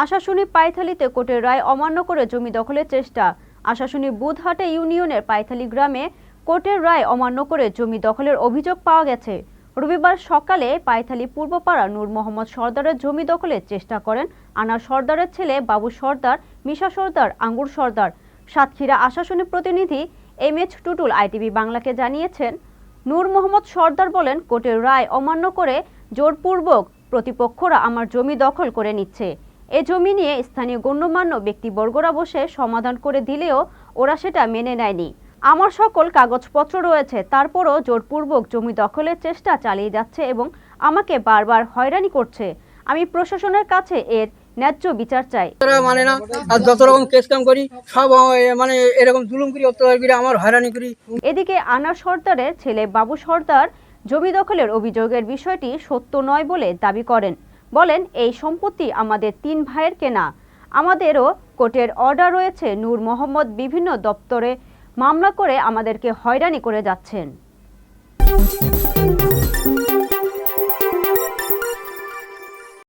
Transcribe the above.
আশাশুনি পাইথালিতে কোর্টের রায় অমান্য করে জমি দখলের চেষ্টা। আশাশুনি বুধহাটে ইউনিয়নের পাইথালি গ্রামে কোর্টের রায় অমান্য করে জমি দখলের অভিযোগ পাওয়া গেছে। রবিবার সকালে পাইথালি পূর্বপাড়া নূর মোহাম্মদ সর্দারের জমি দখলের চেষ্টা করেন আনার সর্দারের ছেলে বাবু সর্দার, মিশা সর্দার, আঙ্গুর সর্দার। সাতক্ষীরা আশাশুনি প্রতিনিধি এমএচ টুটুল আইটিভি বাংলাকে জানিয়েছেন, নূর মোহাম্মদ সর্দার বলেন, কোর্টের রায় অমান্য করে জোরপূর্বক প্রতিপক্ষরা আমার জমি দখল করে নিচ্ছে। এ জমি নিয়ে স্থানীয় গণ্যমান্য ব্যক্তিবর্গরা বসে সমাধান করে দিলেও ওরা সেটা মেনে নেয়নি। আমার সকল কাগজপত্র রয়েছে, তারপরও জোরপূর্বক জমি দখলের চেষ্টা চালিয়ে যাচ্ছে এবং আমাকে বারবার হয়রানি করছে। আমি প্রশাসনের কাছে এর ন্যায্য বিচার চাই। মানে না, আর যত রকম কেস কাম করি সব মানে এরকম জুলুম করি, অত্যাচার করি, আমার হয়রানি করি। এদিকে আনার সর্দারের ছেলে বাবু সর্দার জমি দখলের অভিযোগের বিষয়টি সত্য নয় বলে দাবি করেন। বলেন, এই সম্পত্তি আমাদের 3 ভাইয়ের কেনা। আমাদেরও কোর্টের অর্ডার রয়েছে। নূর মোহাম্মদ বিভিন্ন দপ্তরে মামলা করে আমাদেরকে হয়রানি করে যাচ্ছেন।